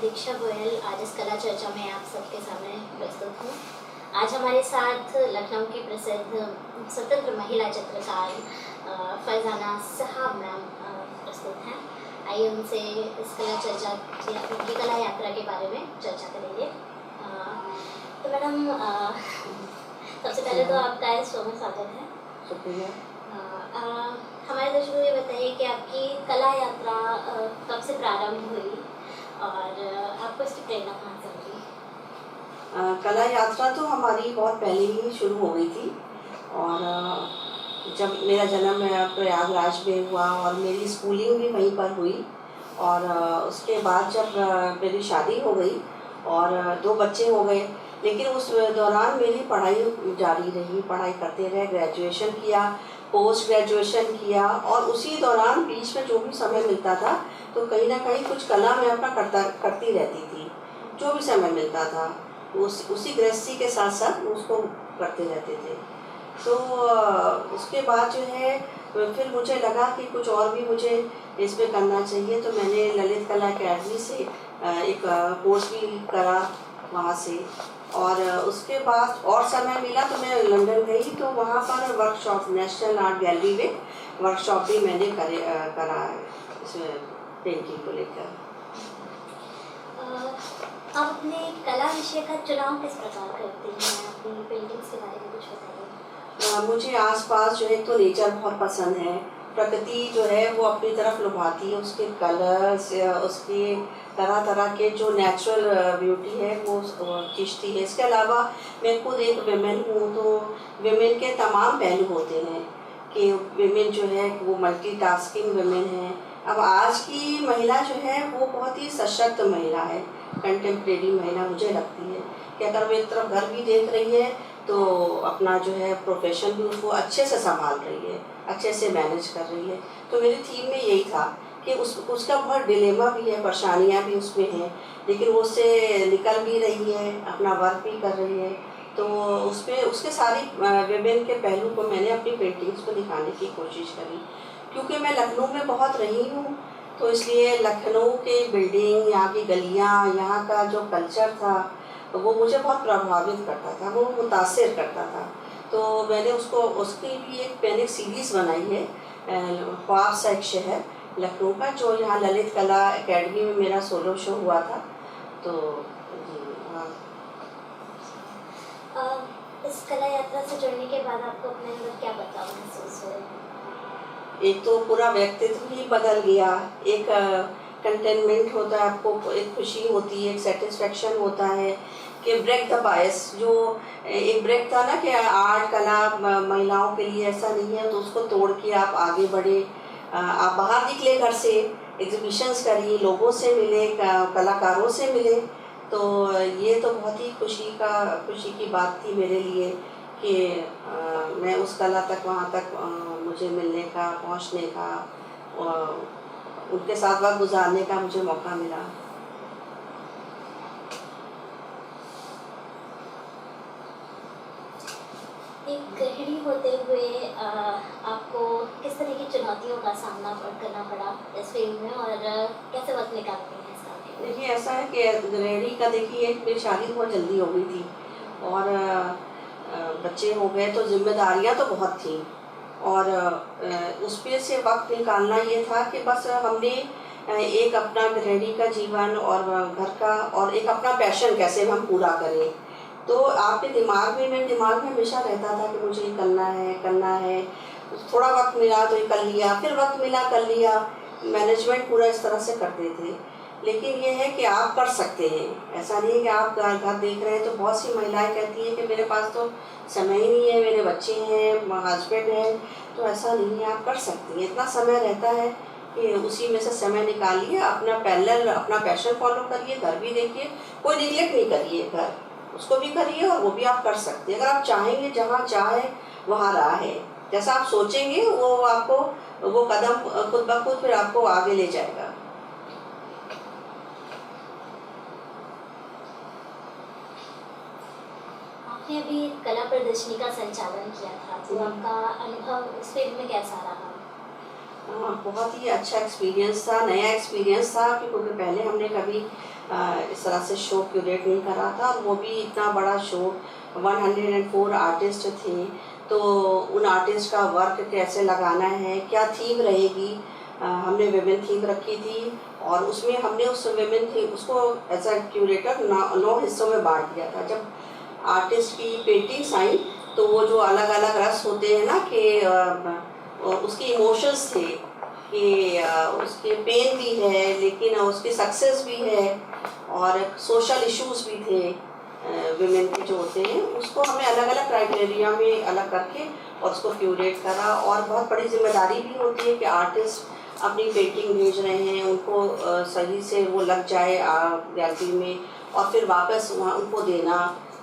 दीक्षा गोयल आज इस कला चर्चा में आप सबके सामने प्रस्तुत हूँ। आज हमारे साथ लखनऊ की प्रसिद्ध स्वतंत्र महिला चित्रकार फैजाना साहब मैम प्रस्तुत हैं। आइए उनसे इस कला चर्चा की कला यात्रा के बारे में चर्चा करेंगे। तो मैडम सबसे पहले तो आपका इस शो में स्वागत है। शुक्रिया। हमारे दर्शकों को ये बताइए कि आपकी कला यात्रा कब से प्रारंभ हुई और आपको इसकी प्रेरणा कहाँ से मिली? कला यात्रा तो हमारी बहुत पहले ही शुरू हो गई थी और जब मेरा जन्म प्रयागराज में हुआ और मेरी स्कूलिंग भी वहीं पर हुई और उसके बाद जब मेरी शादी हो गई और 2 बच्चे हो गए, लेकिन उस दौरान मेरी पढ़ाई जारी रही, पढ़ाई करते रहे, ग्रेजुएशन किया, पोस्ट ग्रेजुएशन किया और उसी दौरान बीच में जो भी समय मिलता था तो कहीं ना कहीं कुछ कला मैं अपना करती रहती थी। जो भी समय मिलता था उसी गृहस्थी के साथ साथ उसको करते रहते थे। तो उसके बाद जो है फिर मुझे लगा कि कुछ और भी मुझे इसमें करना चाहिए, तो मैंने ललित कला अकेडमी से एक कोर्स भी करा वहाँ से और उसके बाद और समय मिला तो मैं लंदन गई तो वहाँ पर वर्कशॉप नेशनल आर्ट गैलरी में वर्कशॉप भी मैंने करा है इसमें पेंटिंग को लेकर। आप अपने कला विषय का चुनाव किस प्रकार करते हैं? अपनी पेंटिंग्स के बारे में कुछ बताइए। मुझे आसपास जो है तो नेचर बहुत पसंद है। प्रकृति जो है वो अपनी तरफ लुभाती है, उसके कलर्स उसके तरह तरह के जो नेचुरल ब्यूटी है वो खींचती है। इसके अलावा मैं खुद एक विमेन हूँ, तो विमेन के तमाम पहलू होते हैं कि विमेन जो है वो मल्टीटास्किंग विमेन है। अब आज की महिला जो है वो बहुत ही सशक्त महिला है, कंटेम्प्रेरी महिला मुझे लगती है कि अगर वो एक तरफ घर भी देख रही है तो अपना जो है प्रोफेशन भी उसको अच्छे से संभाल रही है, अच्छे से मैनेज कर रही है। तो मेरी थीम में यही था कि उसका बहुत डिलेमा भी है, परेशानियाँ भी उसमें हैं, लेकिन वो उससे निकल भी रही है, अपना वर्क भी कर रही है। तो उसमें उसके सारी विमेन के पहलू को मैंने अपनी पेंटिंग्स को दिखाने की कोशिश करी। क्योंकि मैं लखनऊ में बहुत रही हूँ तो इसलिए लखनऊ के बिल्डिंग, यहाँ की गलियाँ, यहाँ का जो कल्चर था वो मुझे बहुत प्रभावित करता था, वो मुतासिर करता था। तो मैंने उसकी भी मैंने सीरीज़ बनाई है, ख्वाब सा एक शहर लखनऊ का, जो यहाँ ललित कला अकेडमी में मेरा सोलो शो हुआ था। तो इस कला यात्रा से जुड़ने के बाद आपको अपने अंदर क्या बदलाव महसूस हुए? एक तो पूरा व्यक्तित्व ही बदल गया। एक कंटेनमेंट होता है, आपको एक खुशी होती है, एक सेटिस्फेक्शन होता है कि ब्रेक द बायस। जो एक ब्रेक था ना कि आर्ट कला महिलाओं के लिए ऐसा नहीं है, तो उसको तोड़ के आप आगे बढ़े, आप बाहर निकले घर से, एग्जीबिशंस करिए, लोगों से मिले, कलाकारों से मिले। तो ये तो बहुत ही खुशी की बात थी मेरे लिए कि मैं उस कला तक वहाँ तक मुझे मिलने का, पहुँचने का, उनके साथ वक्त गुजारने का मुझे मौका मिला। एक गृहिणी होते हुए आपको किस तरह की चुनौतियों का सामना करना पड़ा इस फील्ड में और कैसे वक्त निकालते हैं इसका? देखिए ऐसा है कि गृहिणी का देखिए मेरी शादी बहुत जल्दी हो गई थी और बच्चे हो गए तो जिम्मेदारियां तो बहुत थी और उसमें से वक्त निकालना ये था कि बस हमने एक अपना गृहिणी का जीवन और घर का और एक अपना पैशन कैसे हम पूरा करें। तो आपके मेरे दिमाग में हमेशा रहता था कि मुझे ये करना है। थोड़ा वक्त मिला तो ये कर लिया, फिर वक्त मिला कर लिया, मैनेजमेंट पूरा इस तरह से करते थे। लेकिन ये है कि आप कर सकते हैं, ऐसा नहीं है कि आप घर देख रहे हैं। तो बहुत सी महिलाएं कहती हैं कि मेरे पास तो समय ही नहीं है, मेरे बच्चे हैं, हस्बैंड हैं। तो ऐसा नहीं है, आप कर सकती हैं, इतना समय रहता है कि उसी में से समय निकालिए, अपना अपना पैशन फॉलो करिए, घर भी देखिए, कोई निगलेक्ट नहीं करिए, घर उसको भी करिए और वो भी आप कर सकते हैं। अगर आप चाहेंगे, जहाँ चाहे वहाँ राह है, जैसा आप सोचेंगे वो आपको वो कदम खुद ब खुद फिर आपको आगे ले जाएगा। आपने अभी कला प्रदर्शनी का संचालन किया था, तो आपका अनुभव उस फील्ड में कैसा रहा? बहुत ही अच्छा एक्सपीरियंस था, नया एक्सपीरियंस था, क्योंकि पहले हमने कभी इस तरह से शो क्यूरेट नहीं करा था, और वो भी इतना बड़ा शो, 104 आर्टिस्ट थे। तो उन आर्टिस्ट का वर्क कैसे लगाना है, क्या थीम रहेगी, हमने विमेन थीम रखी थी, और उसमें हमने उस विमेन थीम उसको एज अ क्यूरेटर 9 हिस्सों में बांट दिया था। जब आर्टिस्ट की पेंटिंग्स आई तो वो जो अलग अलग रस होते हैं ना, कि उसके इमोशंस थे, कि उसके पेन भी है लेकिन उसकी सक्सेस भी है, और सोशल इश्यूज भी थे विमेन के जो होते हैं, उसको हमें अलग अलग क्राइटेरिया में अलग करके और उसको क्यूरेट करा। और बहुत बड़ी जिम्मेदारी भी होती है कि आर्टिस्ट अपनी पेंटिंग भेज रहे हैं, उनको सही से वो लग जाए गैलरी में, और फिर वापस वहाँ उनको देना,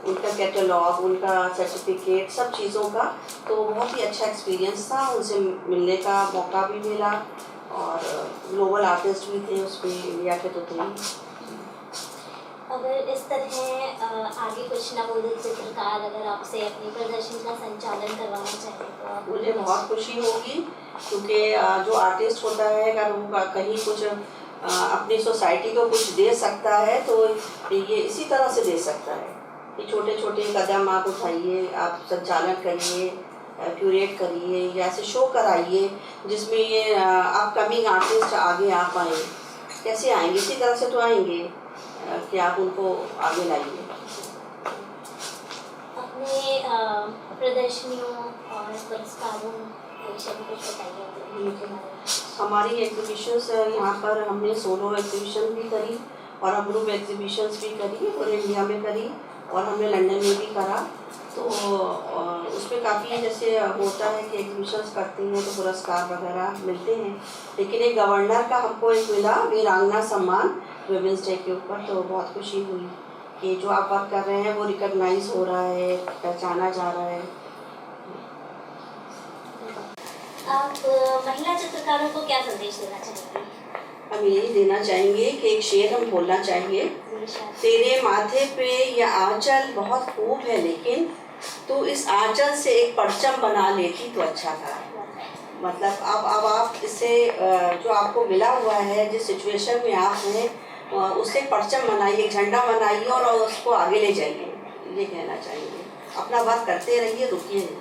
उनका कैटलॉग, उनका सर्टिफिकेट, सब चीज़ों का। तो बहुत ही अच्छा एक्सपीरियंस था, उनसे मिलने का मौका भी मिला, और ग्लोबल आर्टिस्ट भी थे उसमें, इंडिया के तो थे। अगर इस तरह आगे कुछ नवोदित चित्रकार अगर आपसे अपनी प्रदर्शनी का संचालन करवाना चाहें तो आप मुझे बहुत खुशी होगी, क्योंकि जो आर्टिस्ट होता है अगर वो कहीं कुछ अपनी सोसाइटी को कुछ दे सकता है तो ये इसी तरह से दे सकता है कि छोटे छोटे कदम आप उठाइए, आप संचालन करिए, क्यूरेट करिए, या ऐसे शो कराइए जिसमें ये अपकमिंग आर्टिस्ट आगे आ पाए। कैसे आएंगे? इसी तरह से तो आएंगे कि आप उनको आगे लाइए। अपने प्रदर्शनियों और पुरस्कारों के विषय में कुछ बताइए। हमारी एग्जीबिशंस यहाँ पर हमने सोलो एग्जीबिशन भी करी और ग्रुप एग्जीबिशंस भी करी, पूरे इंडिया में करी, और हमने लंदन में भी करा। तो उसमें काफ़ी जैसे होता है कि एग्जीबिशंस करते हैं तो पुरस्कार वगैरह मिलते हैं, लेकिन एक गवर्नर का हमको एक मिला वीरांगना सम्मान वुमेन्स डे के ऊपर। तो बहुत खुशी हुई कि जो आप वर्क कर रहे हैं वो रिकॉग्नाइज हो रहा है, पहचाना जा रहा है। आप महिला चित्रकारों को क्या संदेश देना चाहेंगे? हम यही देना चाहेंगे कि एक शेर हम बोलना चाहिए, तेरे माथे पे यह आंचल बहुत खूब है, लेकिन तू इस आंचल से एक परचम बना लेती तो अच्छा था। मतलब अब आप इससे जो आपको मिला हुआ है, जिस सिचुएशन में आप हैं, उससे परचम बनाइए, झंडा बनाइए और उसको आगे ले जाइए। ये कहना चाहिए। अपना वर्क करते रहिए, रुकिए नहीं।